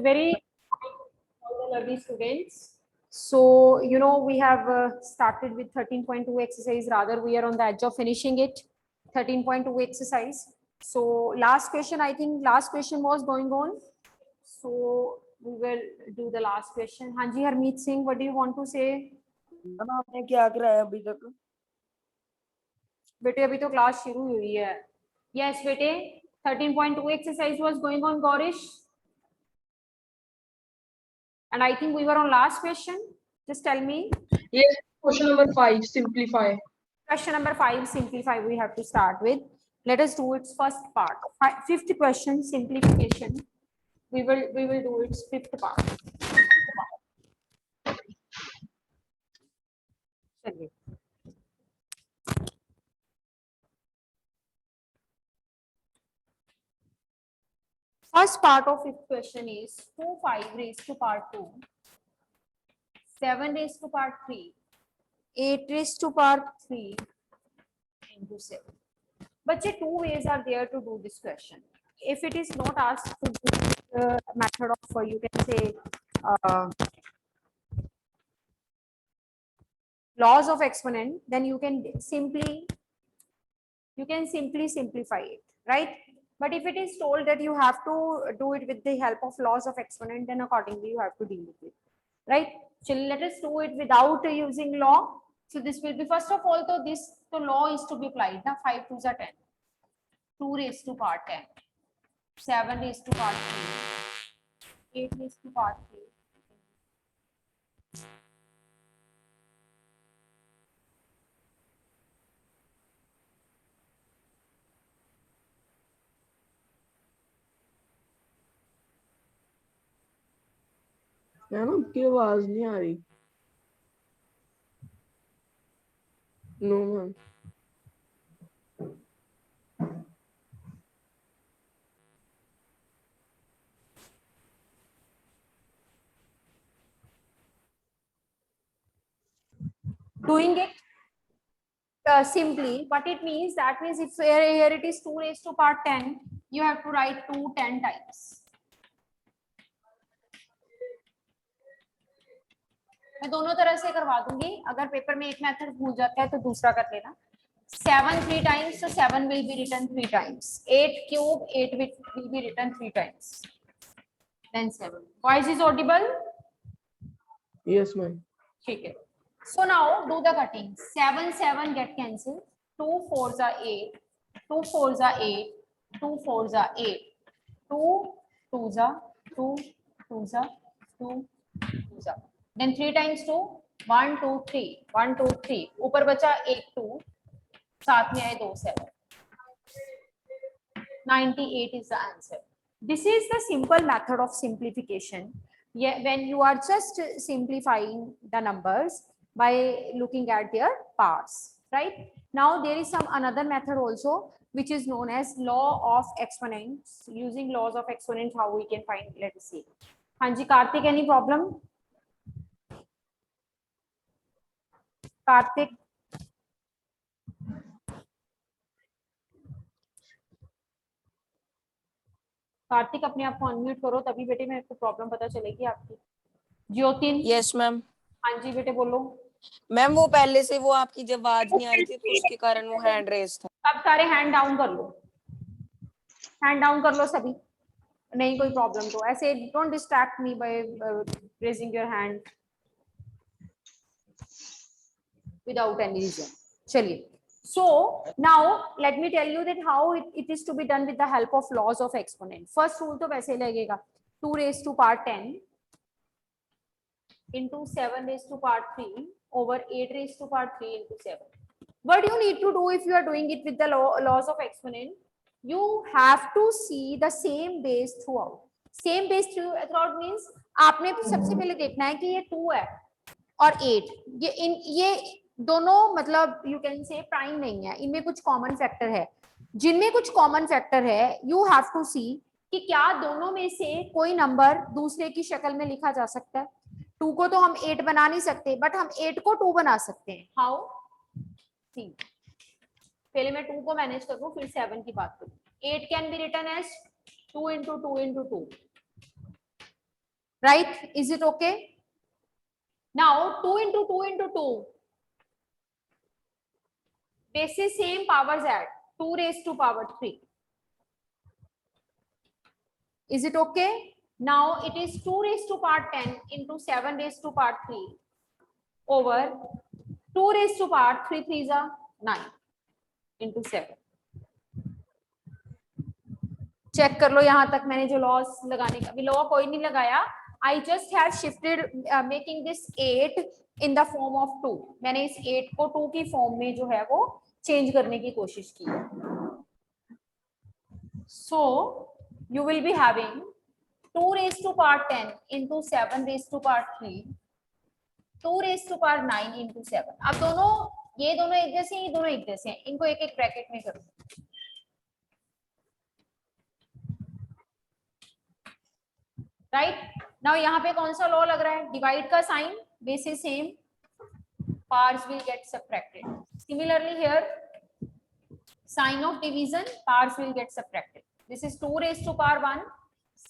Very lovely students. So, you know, we have started with 13.2 exercise. Rather, we are on the edge of finishing it. 13.2 exercise. So, last question, I think last question was going on. So, we will do the last question. Hanji Harmeet Singh, what do you want to say? आपने क्या कराया अभी तक? बेटे अभी तो class शुरू हुई है. Yes, बेटे 13.2 exercise was going on, Gaurish. And I think we were on last question. Just tell me. Yes, question number 5, simplify. Question number 5, simplify, we have to start with. Let us do its first part. Fifth question, simplification. We will do its fifth part. चलिए. First part of fifth question is 2 5 raised to power 2, 7 raised to power 3, 8 raised to power 3 into 7. But two ways are there to do this question. If it is not asked to do the method of, you can say, laws of exponent, then you can simply simplify it, right? But if it is told that you have to do it with the help of laws of exponent, then accordingly you have to deal with it, right? So let us do it without using law. So this will be, first of all, so this the law is to be applied. Now 5 2s are 10, 2 raised to power 10, 7 raised to power 3, 8 raised to power 3. Ma'am आपकी आवाज नहीं आ रही. No ma'am. Doing it simply, but it means that means if here it is 2 raised to power 10, you have to write 2 10 times. मैं दोनों तरह से करवा दूंगी. अगर पेपर में एक मेथड भूल जाता है तो दूसरा कर लेना. 7 3 times, so 7 will be written 3 times. 8 cube, 8 will be written 3 times. Then 7. Voice is audible? Yes ma'am. ठीक है. So now do the cutting. 7 7 get cancelled. 2 4s are 8. 2 4s are 8. 2 4s are 8. 2 2s are 2 2s are 2 2s are. Then 3 times 2, 1 2 3, 1 2 3. ऊपर बचा 1 2, साथ में आए 2 7. 98 is the answer. This is the simple method of simplification. Yeah, when you are just simplifying the numbers by looking at their parts, right? Now there is some another method also which is known as law of exponents. Using laws of exponents, how we can find? Let us see. Hanji Karthik, any problem? Karthik. Kartik अपने आप को unmute करो, तभी बेटे मेरे को problem पता चलेगी आपकी. ज्योतिन. Yes ma'am. हाँ जी बेटे बोलो. मैम वो पहले से वो आपकी जब आवाज नहीं आ रही थी तो उसके कारण वो हैंड रेज था. अब सारे हैंड डाउन कर लो, हैंड डाउन कर लो सभी. नहीं कोई प्रॉब्लम तो ऐसे don't distract me by raising your hand without any reason. चलिए. So now let me tell you that how it is to be done with the help of laws of exponent. First rule तो वैसे लगेगा 2 raised to power 10 into 7 raised to power 3 over 8 raised to power 3 into 7. What you need to do if you are doing it with the laws of exponent, you have to see the same base throughout. Same base throughout means आपने सबसे पहले देखना है कि ये 2 है और 8, ये दोनों मतलब यू कैन से प्राइम नहीं है, इनमें कुछ कॉमन फैक्टर है. जिनमें कुछ कॉमन फैक्टर है यू हैव टू सी कि क्या दोनों में से कोई नंबर दूसरे की शक्ल में लिखा जा सकता है. 2 को तो हम 8 बना नहीं सकते, बट हम 8 को 2 बना सकते हैं. हाउ? सी, पहले मैं 2 को मैनेज करूं फिर 7 की बात करूं. 8 can be written as 2 into 2 into 2. right? Is it okay? Now 2 into 2 into 2, basis same powers add, 2 raised to power 3. Is it okay? Now it is 2 raised to power 10 into 7 raised to power 3 over 2 raised to power 3 3 is 9 into 7. Check कर लो यहां तक मैंने जो loss लगाने का, अभी law कोई नहीं लगाया. I just have shifted making this 8 in the form of 2. मैंने इस 8 को 2 की फॉर्म में जो है वो चेंज करने की कोशिश की है. So you will be having 2 raised to power 10 into 7 raised to power 3, 2 raised to power 9 into 7. अब दोनों, ये दोनों एक जैसे हैं, ये दोनों एक जैसे हैं, इनको एक एक ब्रैकेट में करो. राइट नाउ यहाँ पे कौन सा लॉ लग रहा है? डिवाइड का sign, basis same, parts will get subtracted. Similarly here sign of division, parts will get subtracted. This is 2 raised to power 1,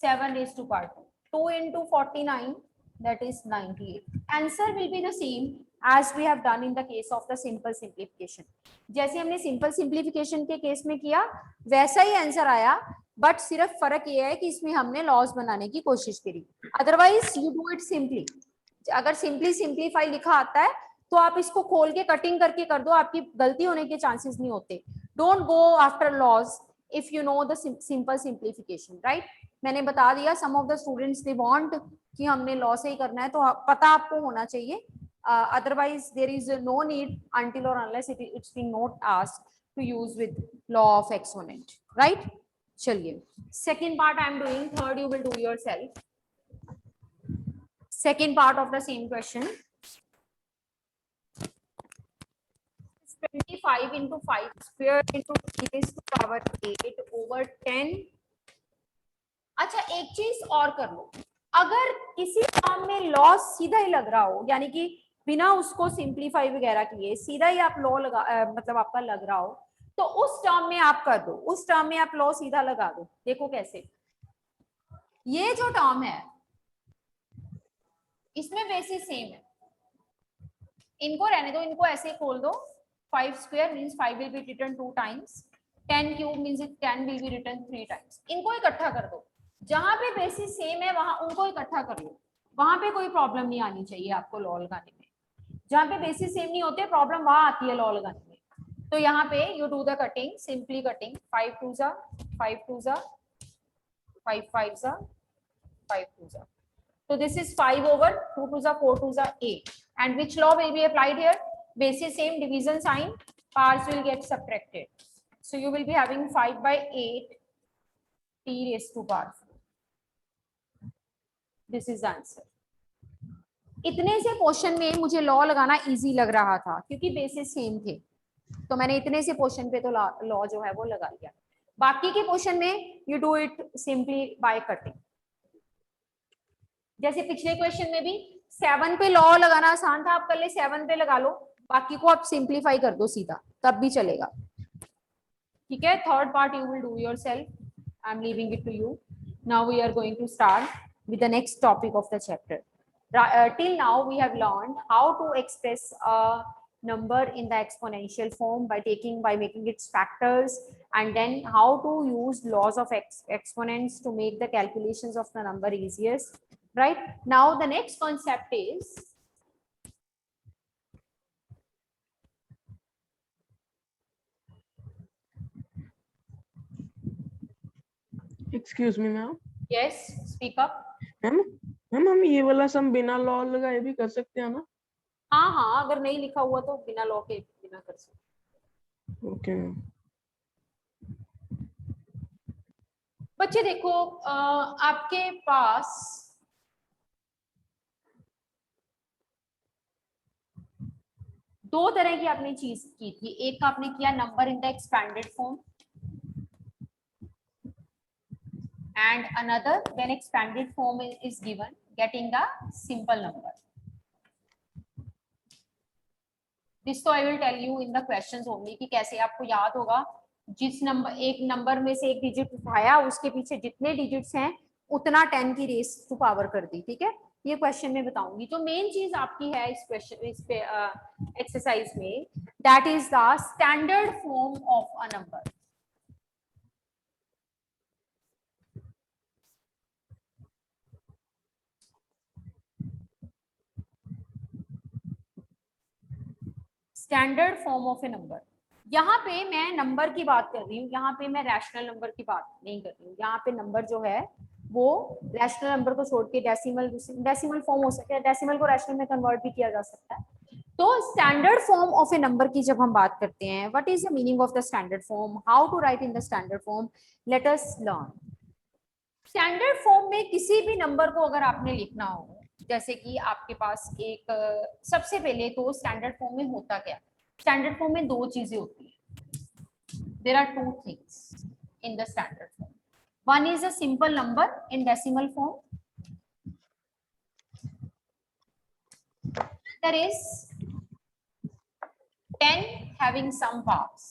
7 raised to power 2. 2 into 49, that is 98. Answer will be the same as we have done in the case of the simple simplification. जैसे हमने simple simplification के case में किया वैसा ही answer आया, but सिर्फ फर्क ये है कि इसमें हमने लॉस बनाने की कोशिश करी. Otherwise you do it simply. अगर सिंपली सिंप्लीफाई लिखा आता है तो आप इसको खोल के कटिंग करके कर दो, आपकी गलती होने के चांसेस नहीं होते. Don't go after laws if you know the simple simplification. Right, मैंने बता दिया some of the students they want कि हमने लॉ से ही करना है, तो पता आपको होना चाहिए. Otherwise there is no need until or unless it's being not asked to use with law of exponent. Right? चलिए, second part I am doing, third you will do yourself. Second part of the same question. 25 into 5 square into 3 raised to power 8 over 10. अच्छा, एक चीज और कर लो, अगर किसी काम में लॉस सीधा ही लग रहा हो, यानी कि बिना उसको सिंप्लीफाई वगैरह किए सीधा ही आप लॉ लगा मतलब आपका लग रहा हो, तो उस टर्म में आप कर दो, उस टर्म में आप लॉ सीधा लगा दो. देखो कैसे, ये जो टर्म है इसमें बेसिस सेम है, इनको रहने दो, इनको ऐसे खोल दो. 5 square means 5 will be written 2 times. 10 cube means 10 will be written 3 times. इनको इकट्ठा कर दो, जहां पे बेसिस सेम है वहां उनको इकट्ठा कर लो. वहां पे कोई प्रॉब्लम नहीं आनी चाहिए आपको लॉ लगाने में. जहां पे बेसिस सेम नहीं होते प्रॉब्लम वहां आती है लॉ लगाने में. तो यहाँ पे you do the cutting, simply cutting. 5 2 जा 5 2 जा 5 5 जा 5 2 जा. So this is 5 over 2 2 जा 4 2 जा 8. And which law will be applied here? Basis same, division sign, parts will get subtracted. So you will be having 5 by 8 t raised to power 4. This is the answer. इतने से question में मुझे law लगाना easy लग रहा था क्योंकि basis same थे, तो मैंने इतने से क्वेश्चन पे तो लॉ जो है वो लगा लिया. बाकी के क्वेश्चन में you do it simply by cutting. जैसे पिछले क्वेश्चन में भी 7 पे लॉ लगाना आसान था, आप कर ले 7 पे लगा लो, बाकी को आप सिंप्लीफाई कर दो सीधा, तब भी चलेगा. ठीक है, third part you will do yourself. I am leaving it to you. Now we are going to start with the next topic of the chapter. Till now we have learned how to express a number in the exponential form by making its factors, and then how to use laws of exponents to make the calculations of the number easiest. Right now the next concept is excuse me ma'am. yes, speak up. Ma'am हम ये वाला सम बिना law लगाए भी कर सकते हैं ना? हाँ, अगर नहीं लिखा हुआ तो बिना लॉ के बिना कर सकते. Okay ma'am. बच्चे देखो, आपके पास दो तरह की आपने चीज की थी. एक आपने किया number in the expanded form, and another when expanded form is given, getting the simple number. This तो I will tell you in the questions only कि कैसे आपको याद होगा. जिस नंबर, एक नंबर में से एक डिजिट उठाया, उसके पीछे जितने डिजिट्स हैं उतना 10 की रेस टू पावर कर दी, ठीक है, ये क्वेश्चन में बताऊंगी। तो मेन चीज आपकी है इस क्वेश्चन, इस पे एक्सरसाइज में, that is the standard form of a number. Standard form of a number. यहाँ पे मैं नंबर की बात कर रही हूँ, यहाँ पे मैं रैशनल नंबर की बात नहीं कर रही हूँ। यहाँ पे नंबर जो है वो रैशनल नंबर को छोड़ के डेसिमल फॉर्म हो सकता है, डेसिमल को रैशनल में कन्वर्ट भी किया जा सकता है। तो standard form of a number की जब हम बात करते हैं, what is the meaning of the standard form, how to write in the standard form, let us learn. Standard form में किसी भी नंबर को अगर आपने लिखना हो, जैसे कि आपके पास एक सबसे पहले तो स्टैंडर्ड फॉर्म में होता क्या, स्टैंडर्ड फॉर्म में दो चीजें होती हैं, there are two things in the standard form. One is a simple number in decimal form, there is 10 having some parts.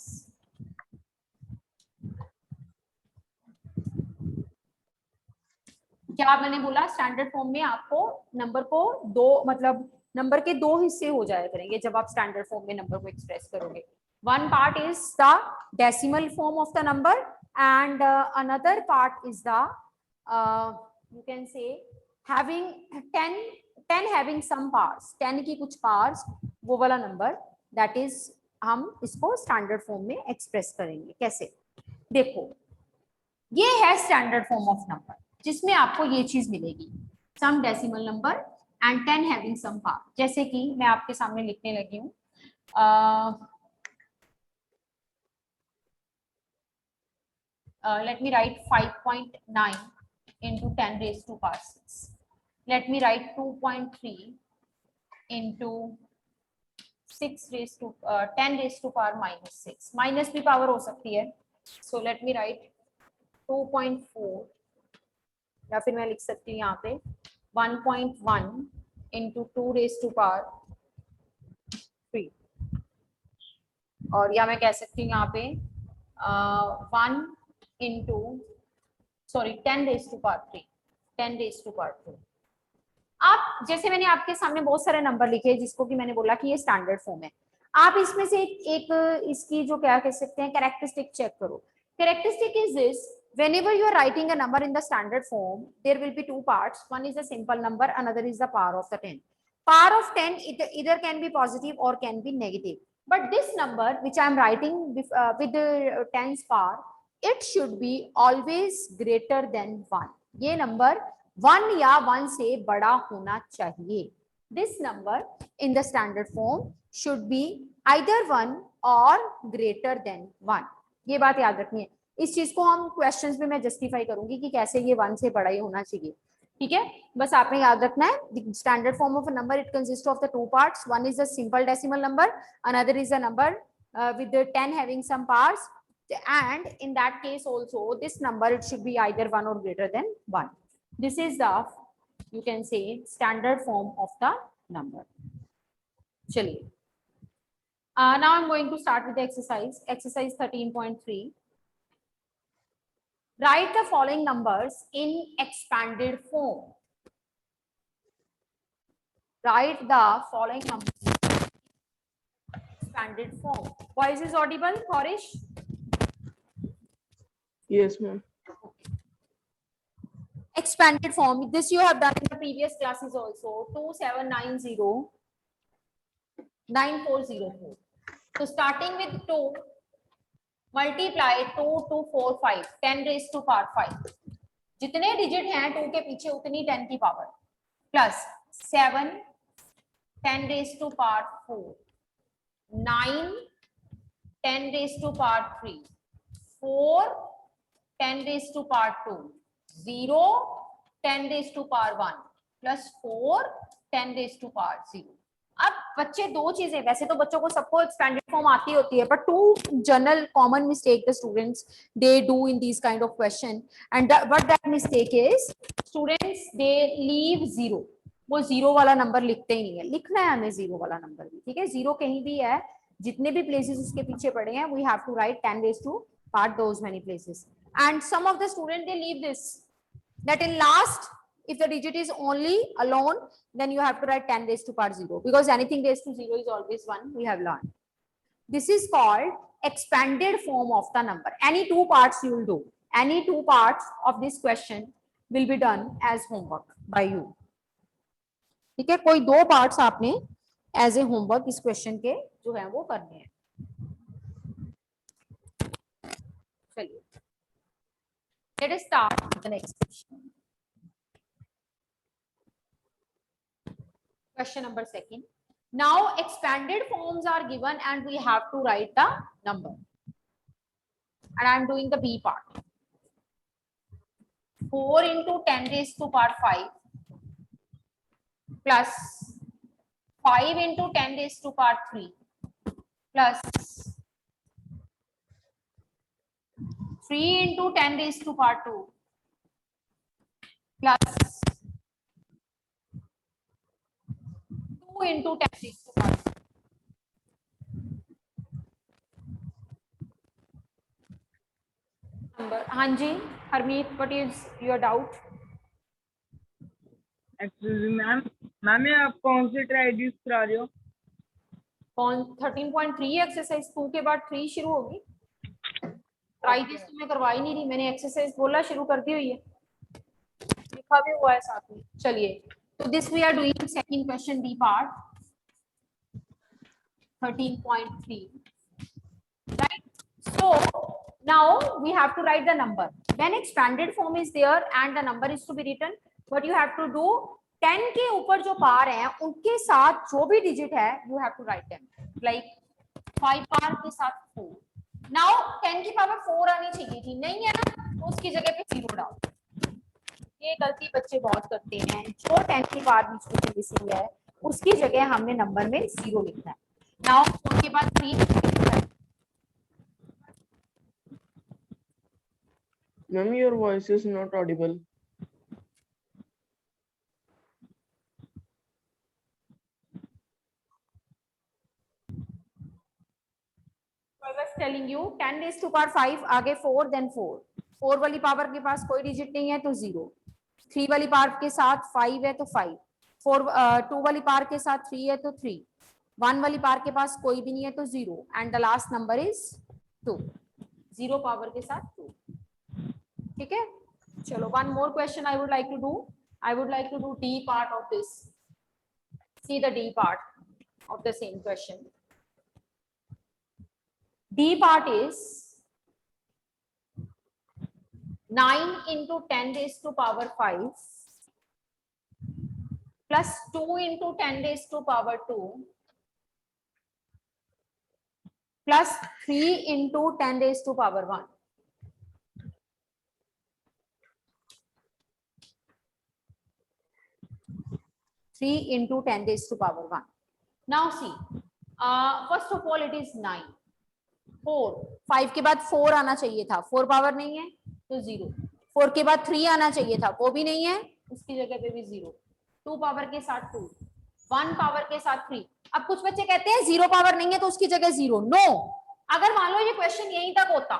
क्या मैंने बोला, स्टैंडर्ड फॉर्म में आपको नंबर को दो, मतलब नंबर के दो हिस्से हो जाया करेंगे जब आप स्टैंडर्ड फॉर्म में नंबर को एक्सप्रेस करोगे। One part is the decimal form of the number and another part is the you can say having 10 having some parts, 10 की कुछ पार्ट्स, वो वाला नंबर, दैट इज हम इसको स्टैंडर्ड फॉर्म में एक्सप्रेस करेंगे। कैसे, देखो ये है स्टैंडर्ड फॉर्म ऑफ नंबर, जिसमें आपको ये चीज मिलेगी, some decimal number and 10 having some part. जैसे कि मैं आपके सामने लिखने लगी हूँ, let me write 5.9 into 10 raised to power 6. Let me write 2.3 into 6 raised to 10 raised to power minus 6. Minus भी पावर हो सकती है, so let me write 2.4, या फिर मैं लिख सकती हूँ यहाँ पे 1.1 into 2 raised to power 3, और या मैं कह सकती हूँ यहाँ पे 1 into 10 raised to power 3, 10 raised to power 2। आप जैसे मैंने आपके सामने बहुत सारे नंबर लिखे जिसको कि मैंने बोला कि ये स्टैंडर्ड फॉर्म है, आप इसमें से एक इसकी जो क्या कह सकते हैं कैरेक्टरिस्टिक चेक करो। Characteristic is this, whenever you are writing a number in the standard form, there will be two parts, one is a simple number, another is the power of the 10. Power of 10 either can be positive or can be negative, but this number which I am writing with the 10's power, it should be always greater than 1. ये number 1 या 1 से बड़ा होना चाहिए। This number in the standard form should be either 1 or greater than 1. ये बात याद रखनी है। इस चीज को हम क्वेश्चंस में मैं जस्टिफाई करूंगी कि कैसे ये 1 से बड़ा ही होना चाहिए, ठीक है। बस आपने याद रखना है, standard form of a number, it consist of the two parts, one is a simple decimal number, another is a number with the 10 having some parts, and in that case also this number it should be either 1 or greater than 1. This is the, you can say, standard form of the number. चलिए, now I'm going to start with the exercise 13.3. Write the following numbers in expanded form. Write the following numbers in expanded form. Voice is audible, Harish? Yes, ma'am. Expanded form. This you have done in the previous classes also. 2790 9404. So starting with 2, multiply 2 to 4 5, 10 raised to power 5. जितने digit हैं 2 के पीछे उतनी 10 की power, plus 7 10 raised to power 4, 9 10 raised to power 3, 4 10 raised to power 2, 0 10 raised to power 1, plus 4 10 raised to power 0. अब बच्चे दो चीजें, वैसे तो बच्चों को सबको एक्सपेंडेड फॉर्म आती होती है, but two general common mistake the students they do in these kind of question, and what that mistake is, students they leave 0. वो 0 वाला नंबर लिखते ही नहीं है। लिखना है हमें 0 वाला नंबर भी, ठीक है। 0 कहीं भी है, जितने भी प्लेसेस उसके पीछे पड़े हैं, we have to write 10 raised to power those many places, and some of the student they leave this that in last, if the digit is only alone, then you have to write 10 raised to power 0, because anything raised to 0 is always 1. We have learned. This is called expanded form of the number. Any two parts you will do. Any two parts of this question will be done as homework by you. ठीक है, कोई दो parts आपने as a homework इस question के जो है वो करने हैं. चलिए, let us start with the next question. Question number 2. Now expanded forms are given and we have to write the number. And I am doing the B part. 4 into 10 raised to power 5 plus 5 into 10 raised to power 3 plus 3 into 10 raised to power 2 plus 2 into 10 raised to power 2. Number. हाँ जी, Harmeet, what is your doubt? Actually ma'am ये आप कौन सी try use करा रहे हो? कौन 13.3 exercise 2 के बाद 3 शुरू होगी. ट्राई दिस तो मैं करवा ही नहीं रही, मैंने एक्सरसाइज बोला शुरू कर दी हुई है, लिखा भी हुआ है साथ में. चलिए, तो this we are doing second question D part 13.3, right? So now we have to write the number. When expanded form is there and the number is to be written, what you have to do, 10 के ऊपर जो पार हैं उनके साथ जो भी digit है you have to write them, like 5 पार के साथ 4. now 10 की पावर 4 आनी चाहिए थी, नहीं है ना, तो उसकी जगह पे 0 डाल. ये गलती बच्चे बहुत करते हैं, जो 10 की पावर बीच में मिसिंग है उसकी जगह हमने नंबर में 0 लिखना है. now 4 के बाद 3. Ma'am, your voice is not audible. I was telling you 10 raised to power 5 आगे 4 then 4. 4 वाली पावर के पास कोई डिजिट नहीं है तो 0. 3 वाली पावर के साथ 5 है तो 5. 2 वाली पावर के साथ 3 है तो 3. 1 वाली पावर के पास कोई भी नहीं है तो 0. And the last number is 2. 0 power के साथ 2. ठीक है, चलो, one more question I would like to do. I would like to do D part of this. See the D part of the same question. D part is 9 into 10 raised to power 5 plus 2 into 10 raised to power 2 plus 3 into 10 raised to power 1. Three into 10 raised to power 1. Now see, first of all it is 9. 4, 5 के बाद 4 आना चाहिए था, 4 power नहीं है तो 0. 4 के बाद 3 आना चाहिए था, वो भी नहीं है, उसकी जगह पे भी 0. 2 पावर के साथ 2, 1 पावर के साथ 3. अब कुछ बच्चे कहते हैं 0 पावर नहीं है तो उसकी जगह 0. नो, अगर मान लो ये क्वेश्चन यहीं तक होता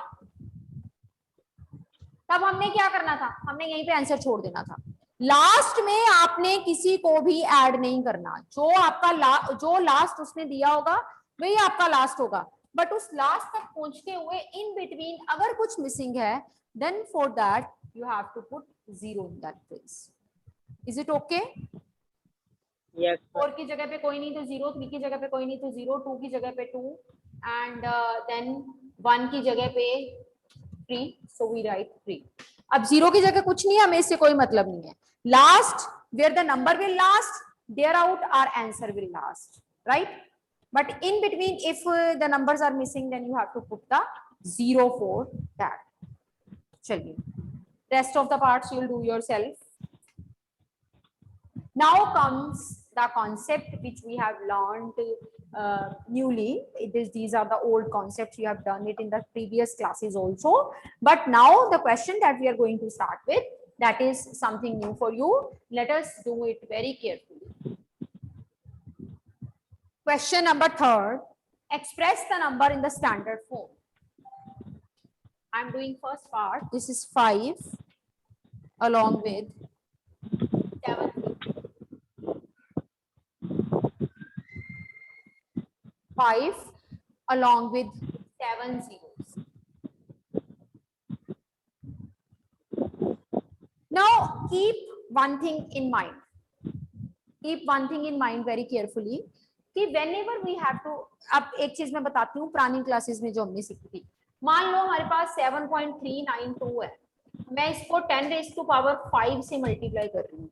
तब हमने क्या करना था, हमने यहीं पे आंसर छोड़ देना था. लास्ट में आपने किसी को भी ऐड नहीं करना. जो आपका जो लास्ट उसने दिया होगा वही आपका लास्ट होगा. बट उस लास्ट तक पहुंचते हुए इन बिटवीन अगर कुछ मिसिंग है, then for that you have to put 0 in that place. Is it okay? Yes. 4 की जगह पे कोई नहीं तो 0, 3 की जगह पे कोई नहीं तो 0, 2 की जगह पे 2 एंड देन 1 की जगह पे 3. So we write 3. अब 0 की जगह कुछ नहीं है, हमें इससे कोई मतलब नहीं है. Last, where the number will last, there out our answer will last, right? But in between, if the numbers are missing, then you have to put the 0 for that. चलिए, rest of the parts you will do yourself. Now comes the concept which we have learned newly. These are the old concepts, you have done it in the previous classes also. But now the question that we are going to start with, that is something new for you. Let us do it very carefully. Question number 3, express the number in the standard form. I'm doing first part. This is 5. along with 7 5 along with 7 zeros. Now keep one thing in mind. Keep one thing in mind very carefully कि whenever we have to, अब एक चीज मैं बताती हूँ पुरानी classes में जो हमने सीखी थी. मान लो हमारे पास 7.392 है, मैं इसको 10⁵ से मल्टीप्लाई कर रही हूँ,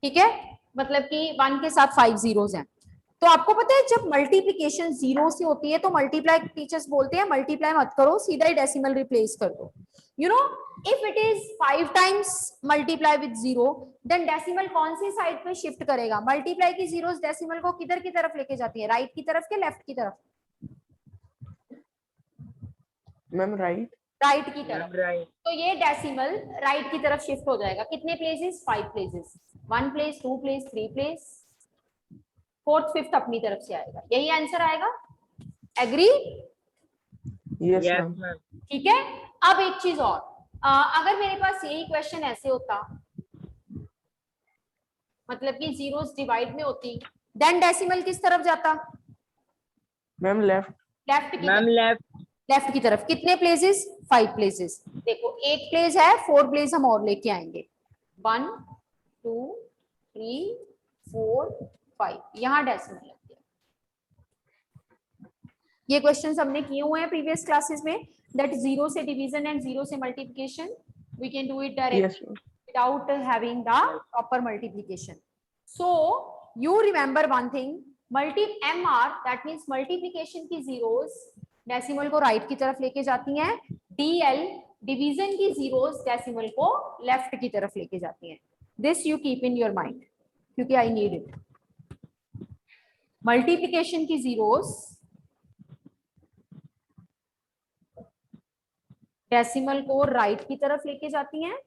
ठीक है, मतलब कि 1 के साथ 5 zeros हैं. तो आपको पता है जब मल्टीप्लिकेशन 0 से होती है तो मल्टीप्लाई टीचर्स बोलते हैं मल्टीप्लाई मत करो, सीधा ही डेसिमल रिप्लेस कर दो. You know if it is 5 times multiply with 0 then decimal कौन सी साइड पे शिफ्ट करेगा? मल्टीप्लाई की जीरोस डेसिमल को किधर की तरफ लेके जाती है? राइट की तरफ के लेफ्ट की तरफ? Ma'am right. राइट की तरफ. राइट. तो ये डेसिमल राइट की तरफ शिफ्ट हो जाएगा. कितने places? 5 places. 1 place, 2 place, 3 place, 4th 5th अपनी तरफ से आएगा. यही आंसर आएगा. Agree? Yes yes ma'am. Ma'am. ठीक है. अब एक चीज और, अगर मेरे पास यही क्वेश्चन ऐसे होता, मतलब कि जीरोस डिवाइड में होती, देन डेसिमल किस तरफ जाता? Ma'am left. लेफ्ट की मैम तरफ. लेफ्ट. लेफ्ट की तरफ. कितने प्लेसेस? 5 प्लेसेस. देखो एक प्लेस है, 4 प्लेस हम और लेके आएंगे. 1 2 3 4 5 यहाँ डेसिमल लग गया. ये क्वेश्चंस हमने किए हुए हैं प्रीवियस क्लासेस में, दैट 0 से डिवीजन एंड 0 से multiplication. We can do it directly without having the proper multiplication. So you remember one thing, MR that means multiplication की zeros डेसिमल को राइट की तरफ लेके जाती हैं. DL डिवीजन की zeros डेसिमल को लेफ्ट की तरफ लेके जाती हैं. This you keep in your mind क्योंकि I need it. मल्टीप्लिकेशन की zeros डेसिमल को राइट की तरफ लेके जाती हैं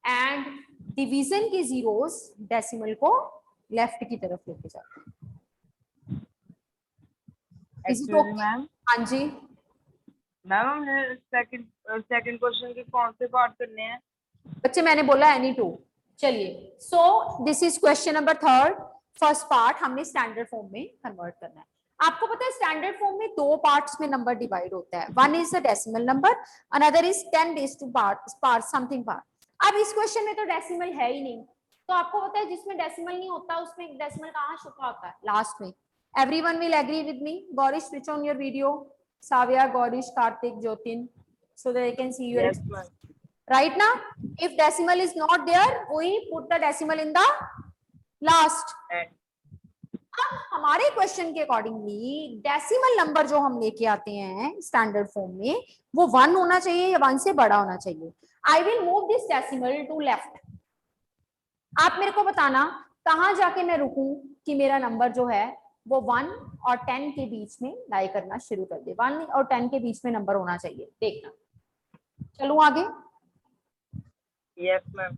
एंड डिवीजन की जीरोस डेसिमल को लेफ्ट की तरफ लेके जाते हैं. मैम. हाँ जी. मैम हमने सेकंड क्वेश्चन के कौन से पार्ट करने हैं? बच्चे मैंने बोला एनी टू. चलिए, so this is question number 3. First part हमने स्टैंडर्ड फॉर्म में कन्वर्ट करना है. आपको पता है स्टैंडर्ड फॉर्म में 2 पार्ट्स में नंबर डिवाइड होता है. One is the decimal number, another is 10⁻² part something part. अब इस क्वेश्चन में तो डेसिमल है ही नहीं, तो आपको पता है जिसमें डेसिमल नहीं होता उसमें डेसिमल कहाँ छुपा होता है? लास्ट में. Everyone will agree with me. Gaurish switch on your video. Savia, Gaurish, Kartik, Jyotin, so that I can see your Yes, ma'am. right now. If decimal is not there, we put the decimal in the last. And अब हमारे question के accordingly decimal number जो हम लेके आते हैं standard form में वो 1 होना चाहिए या 1 से बड़ा होना चाहिए. I will move this decimal to left. आप मेरे को बताना कहां जाके मैं रुकूं कि मेरा नंबर जो है वो 1 और 10 के बीच में लाई करना शुरू कर दे. 1 और 10 के बीच में नंबर होना चाहिए. देखना. चलूं आगे? yes, ma'am.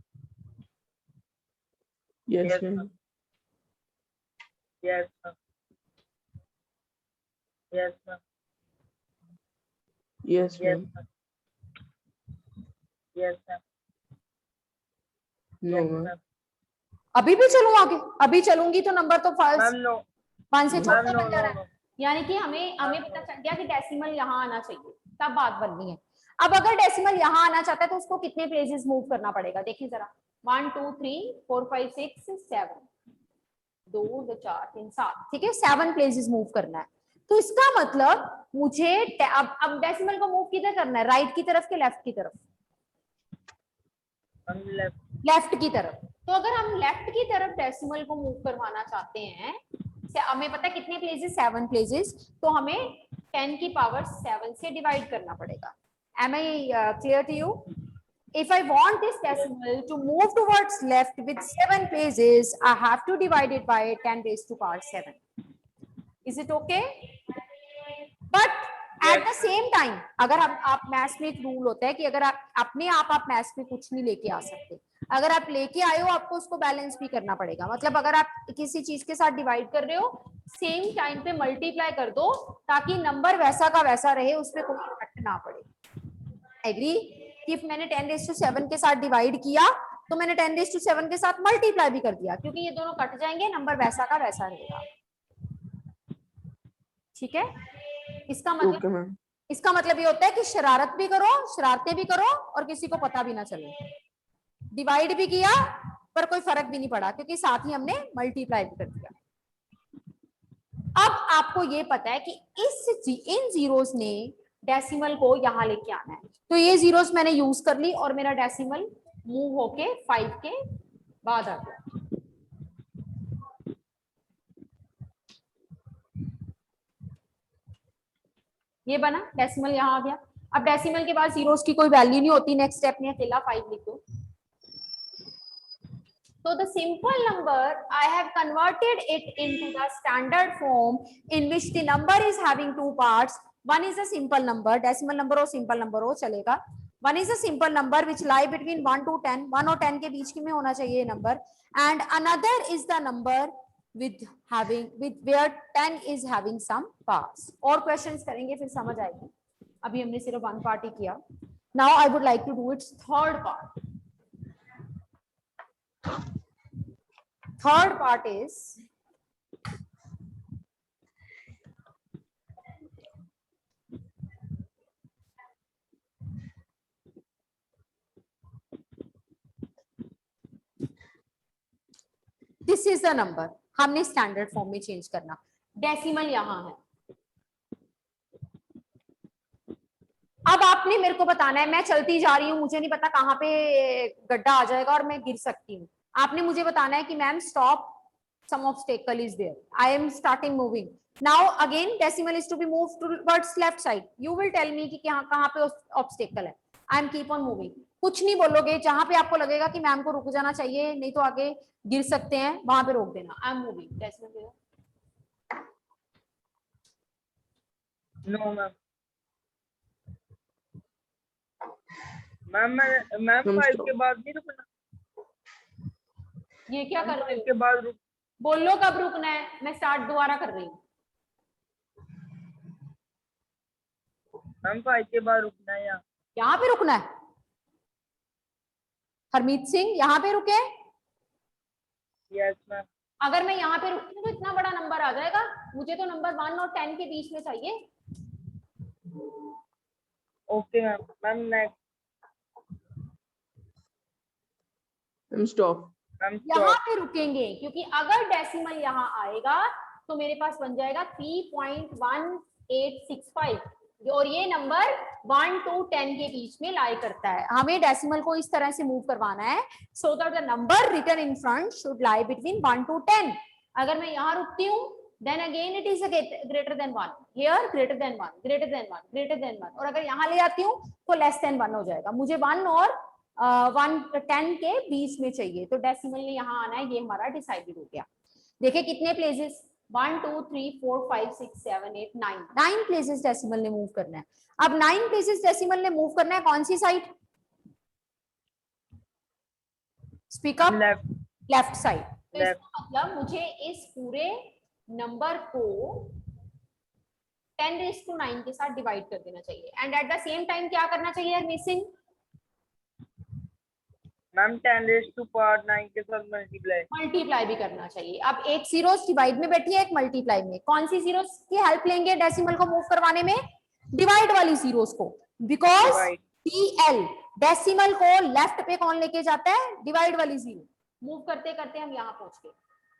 Yes Yes, ma'am. ma'am. Yes, ma'am. Yes, ma'am. Yes Yes, ma'am. ma'am. Yes, ma'am. No Yes, ma'am. ma'am. अभी भी चलूं आगे? अभी चलूंगी तो नंबर तो Ma'am, फर्स्ट no. 1 से Ma'am, छोटा no, बन जा no, रहा है. no. यानी कि हमें पता चल गया कि डेसिमल यहाँ आना चाहिए, तब बात बननी है. अब अगर डेसिमल यहाँ आना चाहता है तो उसको कितने प्लेसेस मूव करना पड़ेगा? देखिए जरा. 1 2 3 4 5 6 7 2 2 4 3 7. ठीक है, 7 प्लेसेस मूव करना है. तो इसका मतलब मुझे अब डेसिमल को मूव किधर करना है? राइट की तरफ के लेफ्ट की तरफ? Ma'am, left. लेफ्ट की तरफ. तो अगर हम लेफ्ट की तरफ डेसिमल को मूव करवाना चाहते हैं, हमें पता है कितने प्लेसेस? 7 प्लेसेस. तो हमें 10 की पावर 7 से डिवाइड करना पड़ेगा. Am I clear to you? If I want this decimal to move towards left with 7 places, I have to divide it by 10⁻⁷. Is it okay? But at the same time, अगर आप maths में एक rule होता है कि अगर आप अपने आप मैथ्स में कुछ नहीं लेके आ सकते. अगर आप लेके आए हो आपको उसको बैलेंस भी करना पड़ेगा. मतलब अगर आप किसी चीज के साथ डिवाइड कर रहे हो सेम टाइम पे मल्टीप्लाई कर दो ताकि नंबर वैसा का वैसा रहे, उस पर कोई इफेक्ट ना पड़े. एग्री? कि मैंने 10�7 के साथ डिवाइड किया तो मैंने 10�7 के साथ मल्टीप्लाई भी कर दिया, क्योंकि ये दोनों कट जाएंगे, नंबर वैसा का वैसा रहेगा। ठीक है, इसका मतलब ओके मैम। इसका मतलब ये होता है कि शरारत भी करो, शरारतें भी करो और किसी को पता भी ना चले। डिवाइड भी किया पर कोई फर्क भी नहीं पड़ा, क्योंकि साथ ही हमने मल्टीप्लाई भी कर दिया। अब आपको ये पता है कि इन जीरोस ने डेसिमल को यहां लेके आना है, तो ये जीरोस मैंने यूज कर ली और मेरा डेसिमल मूव होके 5 के बाद आ गया। ये बना डेसिमल, यहां आ गया। अब डेसिमल के बाद जीरोस की कोई वैल्यू नहीं होती, नेक्स्ट स्टेप में अकेला 5 लिख दो। So the simple number, I have converted it into the standard form in which the number is having two parts. One is a simple number, decimal number or simple number हो चलेगा. One is a simple number which lie between 1 to 10. 1 और 10 के बीच में होना चाहिए ये number. And another is the number with where 10 is having some parts. और questions करेंगे फिर समझ आएगी. अभी हमने सिर्फ one part ही किया. Now I would like to do its third part. Third part is this is the number, हमने स्टैंडर्ड फॉर्म में चेंज करना, डेसिमल यहां है। अब आपने मेरे को बताना है, मैं चलती जा रही हूँ, मुझे नहीं पता कहाँ पे गड्ढा आ जाएगा और मैं गिर सकती हूँ। आपने मुझे बताना है कि ma'am stop, some obstacle is there, I am starting moving now, again decimal is to be moved towards left side, you will tell me कि कहाँ पे obstacle है, I am keep on moving। कुछ नहीं बोलोगे, जहां पे आपको लगेगा कि मैम को रुक जाना चाहिए नहीं तो आगे गिर सकते हैं, वहां पे रोक देना। I am moving, decimal no ma'am 5 के बाद नहीं रुकना। ये क्या कर रहे हो? के बाद रुक, बोलो कब रुकना है, मैं स्टार्ट दोबारा कर रही हूँ। मैम 5 के बाद रुकना है यहाँ पे रुकना है? हरमीत सिंह यहाँ पे रुके? Yes ma'am. अगर मैं यहाँ पे रुकती हूँ तो इतना बड़ा नंबर आ जाएगा, मुझे तो नंबर 1 और 10 के बीच में चाहिए। Okay ma'am. Ma'am next stop. यहाँ पे रुकेंगे क्योंकि अगर डेसिमल यहाँ आएगा तो मेरे पास बन जाएगा 3.1865 और ये नंबर 1 to 10 के बीच में लाई करता है। हमें डेसिमल को इस तरह से मूव करवाना है so that the number written in front should lie between 1 to 10। अगर मैं यहाँ रुकती हूँ then again it is a greater than 1, here greater than 1, greater than 1, greater than 1, और अगर यहाँ ले आती हूँ तो लेस देन 1 हो जाएगा। मुझे 1 और 10 के बीच में चाहिए, तो डेसिमल ने यहाँ आना है, ये हमारा डिसाइडेड हो गया। देखिए कितने प्लेसेस, 1 2 3 4 5 6 7 8 9 प्लेसेस डेसिमल ने मूव करना है। अब 9 प्लेसेस डेसिमल ने मूव करना है कौन सी side? Speak up. Left side. तो इसका मतलब मुझे इस पूरे नंबर को 10⁹ के साथ डिवाइड कर देना चाहिए and at the same time क्या करना चाहिए मिसिंग? मैम 10⁹ के साथ मल्टीप्लाई भी करना चाहिए। अब एक जीरोस डिवाइड में बैठी है, एक मल्टीप्लाई में, कौन सी जीरोस की हेल्प लेंगे डेसिमल को मूव करवाने में? डिवाइड वाली जीरोस को, बिकॉज DL डेसिमल को लेफ्ट पे कौन लेके जाता है? डिवाइड वाली जीरो। मूव करते करते हम यहाँ पहुंच गए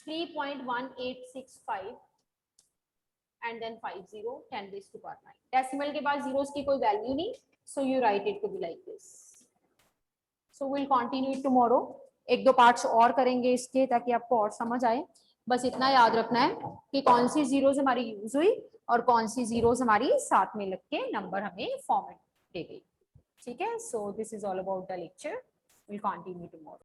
3.1865 एंड देन 50 10⁹9। डेसिमल के बाद जीरोस की कोई वैल्यू नहीं, so you write it to be like this. So will continue tomorrow. 1-2 parts और करेंगे इसके ताकि आपको और समझ आए। बस इतना याद रखना है कि कौन सी जीरोस हमारी यूज हुई और कौन सी जीरोस हमारी साथ में लग के नंबर हमें फॉर्मेट दे गई। ठीक है, so this is all about the lecture. Will continue tomorrow.